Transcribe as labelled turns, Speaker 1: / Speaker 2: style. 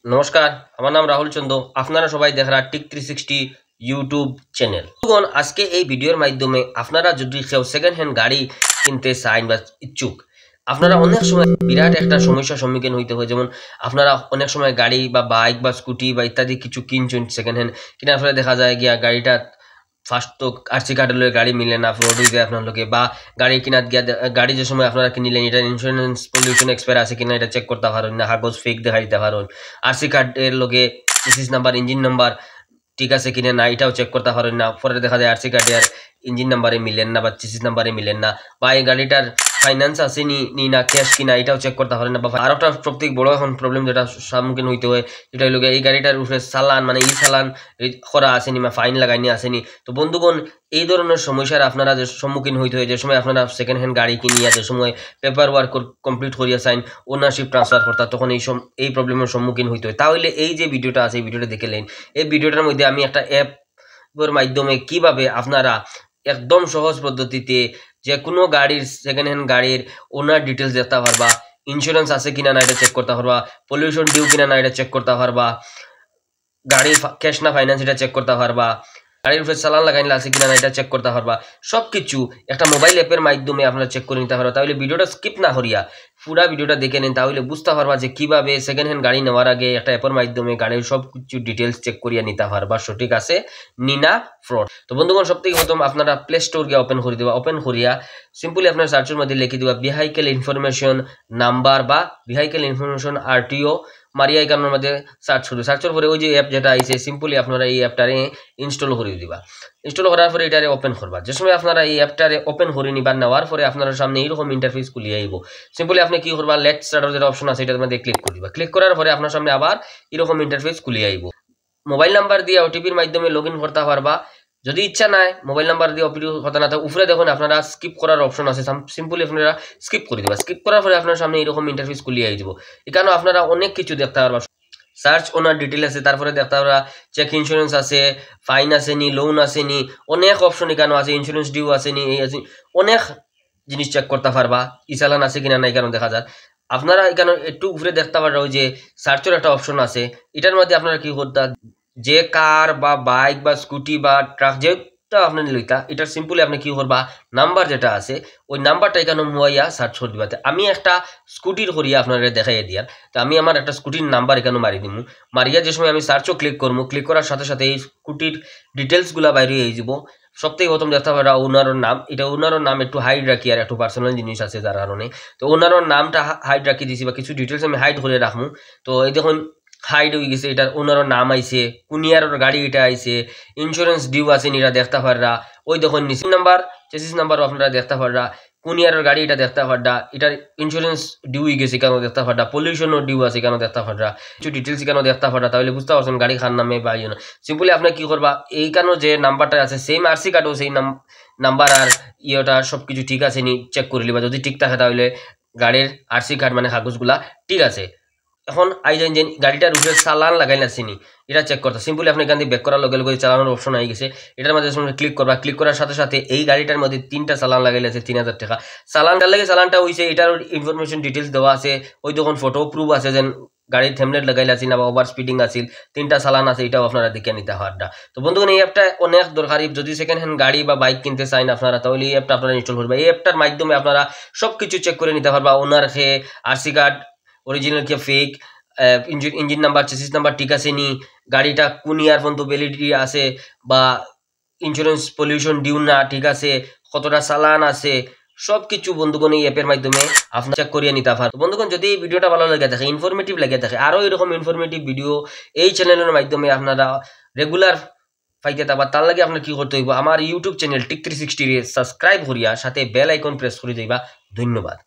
Speaker 1: নমস্কার, আমার নাম রাহুল চন্দ। আপনারা সবাই দেখরা টিক 360 ইউটিউব চ্যানেল। আজকে এই ভিডিওর মাধ্যমে আপনারা যদি কেউ সেকেন্ড হ্যান্ড গাড়ি কিনতে চান বা ইচ্ছুক, আপনারা অনেক সময় বিরাট একটা সমস্যার সম্মুখীন হইতে হয়। যেমন আপনারা অনেক সময় গাড়ি বা বাইক বা স্কুটি বা ইত্যাদি কিছু কিনছেন সেকেন্ড হ্যান্ড, কিনার ফলে দেখা যায় গিয়া গাড়িটা ফার্স্ট তো আরসি কার্ডের গাড়ি মিলে না, ফ্রড হয়ে যায় আপনার লোকে। বা গাড়ি কিনার গিয়া গাড়ি যে সময় আপনারা কিনিলেন এটা ইন্স্যুরেন্স পলিউশন এক্সপায়ার আছে কিনা এটা চেক করতে পারেন না, কাগজ ফেক দেখা দিতে পারেন। আরসি কার্ডের লোকে সিসিস নাম্বার ইঞ্জিন নাম্বার ঠিক আছে কিনা না এটাও চেক করতে পারেন না। পরে দেখা যায় আরসি কার্ডে আর ইঞ্জিন নাম্বারে মিলেন না বা সিসিস নাম্বারে মিলেন না। বা এই গাড়িটার ফাইন্যান্স আছে নি না ক্যাশ কিনা এটাও চেক করতে পারেন না। বা আর একটা সবথেকে বড় এখন প্রবলেম যেটা সম্মুখীন হইতে হয়, যেটা হলো এই গাড়িটার উপরে চালান মানে চালান করা আসেনি বা ফাইন লাগাইনি আসেনি। তো বন্ধুগণ, এই ধরনের সমস্যার আপনারা যে সম্মুখীন হইতে হয়, যে সময় আপনারা সেকেন্ড হ্যান্ড গাড়ি কিনিয়া যে সময় পেপার ওয়ার্ক কমপ্লিট করিয়া চাইন ওনারশিপ ট্রান্সফার করতা, তখন এই প্রবলেমের সম্মুখীন হইতে হয়। তাহলে এই যে ভিডিওটা আছে এই ভিডিওটা দেখে নেন। এই ভিডিওটার মধ্যে আমি একটা অ্যাপের মাধ্যমে কিভাবে আপনারা একদম সহজ পদ্ধতিতে যে কোনো গাড়ির সেকেন্ড হ্যান্ড গাড়ির ওনার ডিটেলস দেখতে পারবা, ইন্স্যুরেন্স আছে কিনা না এটা চেক করতে পারবা, পলিউশন ডিউ কিনা না এটা চেক করতে পারবা, গাড়ি ক্যাশ না ফাইন্যান্স এটা চেক করতে পারবা, গাড়ির উপরে চালান লাগাইলে আছে কিনা না এটা চেক করতে পারবা। সবকিছু একটা মোবাইল অ্যাপের মাধ্যমে আপনারা চেক করে নিতে পারবা। তাহলে ভিডিওটা স্কিপ না করিয়া পুরা ভিডিওটা দেখে নেন, তাহলে বুঝতে পারবা যে কিভাবে সেকেন্ড হ্যান্ড গাড়ি নেওয়ার আগে একটা অ্যাপের মাধ্যমে গাড়ির সব কিছু ডিটেলস চেক করিয়া নিতে পারবা সঠিক আছে নিনা ফ্রড। তো বন্ধুগণ, সবথেকে প্রথম আপনারা প্লে স্টোর গিয়ে ওপেন করে দিবা। ওপেন করিয়া সিম্পলি আপনার সার্চের মধ্যে লিখে দিবা ভেহিকেল ইনফরমেশন নাম্বার বা ভেহিকেল ইনফরমেশন আরটিও মারিয়া এখানের মধ্যে সার্চের পরে ওই যে অ্যাপ যেটা আইছে সিম্পলি আপনারা এই অ্যাপটারে ইনস্টল করে দিবা। ইনস্টল করার পরে এটারে ওপেন করবা। যে সময় আপনারা এই অ্যাপটারে ওপেন করে নিবা, নেওয়ার পরে আপনার সামনে এইরকম ইন্টারফেস খুলিয়ে আইব। সিম্পলি আপনি কি করবা, লেট স্টার্টের যেটা অপশন আছে এটার মধ্যে ক্লিক করে দিবা। ক্লিক করার পরে আপনার সামনে আবার এরকম ইন্টারফেস খুলিয়ে আইব। মোবাইল নাম্বার দিয়ে ওটিপির মাধ্যমে লগ ইন করতে পারবা। যদি ইচ্ছা নাই মোবাইল নাম্বার দিয়ে ওটিপি কথা না থাকে, উপরে দেখুন আপনারা স্কিপ করার অপশন আছে, সিম্পলি আপনারা স্কিপ করে দিবা। স্কিপ করার পরে আপনার সামনে এরকম ইন্টারফেস খুলিয়ে আইব। এখানেও আপনারা অনেক কিছু দেখতে পারবা। সার্চ ওনার ডিটেল আছে, তারপরে দেখতে পারবা চেক ইন্স্যুরেন্স আছে, ফাইন আছে নি, লোন আছে নি, অনেক অপশন এখানেও আছে, ইন্স্যুরেন্স ডিউ আছে নি, এই আছে অনেক জিনিস চেক করতে পারবা। ই চালান আছে কিনা না এখানে দেখা যায়। আপনারা এখানে একটু উপরে দেখতে পারবা ওই যে সার্চের একটা অপশন আছে, এটার মধ্যে আপনারা কি করতে, যে কার বা বাইক বা স্কুটি বা ট্রাক যেটা আপনি লইতা এটা সিম্পলি আপনি কি করবা, নাম্বার যেটা আছে ওই নাম্বারটা এখানে মুয়াইয়া সার্চ করে দিবা। আমি একটা স্কুটির করিয়া আপনারা দেখাইয়া দিয়ার। তো আমি আমার একটা স্কুটির নাম্বার এখানে মারি দিমু। মারিয়া যে সময় আমি সার্চও ক্লিক করবো, ক্লিক করার সাথে সাথে এই স্কুটির ডিটেলসগুলা বাইরে হয়ে যাব। সবথেকে প্রথম দেখতে পারা ওনারও নাম, এটা ওনারও নাম একটু হাইড রাখি, আর একটু পার্সোনাল জিনিস আছে যার কারণে। তো ওনারও নামটা হাইড রাখি দিছি বা কিছু ডিটেলস আমি হাইড করে রাখবো। তো এই দেখুন হাইড হয়ে গেছে, এটার ওনারও নাম আইছে, কুনিয়ার গাড়ি এটা আইছে, ইন্স্যুরেন্স ডিউ আছে এটা দেখতে পাররা। ওই দেখুন নিচে নাম্বার চেসিস নাম্বারও আপনারা দেখতে পাররা, কুনিয়ারের গাড়ি এটা দেখতে পাররা, এটার ইন্স্যুরেন্স ডিউ হয়ে গেছে কেন দেখতে পাররা, পলিউশনও ডিউ আছে কেন দেখতে পাররা, কিছু ডিটেলস কেন দেখতে পাররা। তাহলে বুঝতে পারছেন গাড়ি খার নামে বা ইয়ে না। সিম্পলি আপনি কি করবা, এইখানেও যে নাম্বারটা আছে সেম আরসি কার্ডও সেই নাম্বার আর ইয়েটা সব কিছু ঠিক আছে নি চেক করে নিবা। যদি ঠিক থাকে তাহলে গাড়ির আরসি কার্ড মানে কাগজগুলা ঠিক আছে। এখন আইজেন যে গাড়িটার উপরে চালান লাগাইলে আসেনি এটা চেক করতে, সিম্পলি আপনি এখান থেকে ব্যাক করার লগে লগে চালানোর অপশন আই গেছে। এটার মধ্যে ক্লিক করবা। ক্লিক করার সাথে সাথে এই গাড়িটার মধ্যে 3টা চালান লাগাইলে আছে 3000 টাকা। চালানটার লাগে চালানটা হইছে, এটার ইনফরমেশন ডিটেলস দেওয়া আছে, ওই যখন ফটো প্রুফ আছে যেন গাড়ির থ্যামলেট লাগাইলে আছে না বা ওভার স্পিডিং আছিল, 3টা চালান আছে, এটাও আপনারা দেখে নিতে পারডা। তো বন্ধুগণ, এই অ্যাপটা অনেক দরকারি। যদি সেকেন্ড হ্যান্ড গাড়ি বা বাইক কিনতে চান আপনারা, তাহলে এই অ্যাপটা আপনারা ইনস্টল করবেন। এই অ্যাপটার মাধ্যমে আপনারা সবকিছু চেক করে নিতে পারবা, ওনার হে আরসি কার্ড অরিজিনাল কে fake, engine number chassis number ঠিক আছে নি, গাড়িটা কোন ইয়ার পর্যন্ত ভ্যালিডিটি আছে, বা ইন্স্যুরেন্স পলিউশন ডিউ না ঠিক আছে, কতটা চালান আছে, সবকিছু বন্ধুগণ এই অ্যাপের মাধ্যমে আপনারা চেক করিয়ে নিতে পারেন। বন্ধুগণ, যদি এই ভিডিওটা ভালো লাগে থাকে, ইনফরমেটিভ লাগে থাকে, আরো এরকম ইনফরমেটিভ ভিডিও এই চ্যানেলের মাধ্যমে আপনারা রেগুলার পাইতে থাকবা, তার লাগে আপনার কি করতে হইব, আমার ইউটিউব চ্যানেল টিক 360 সাবস্ক্রাইব করিয়া সাথে বেল আইকন প্রেস করে যাইবা। ধন্যবাদ।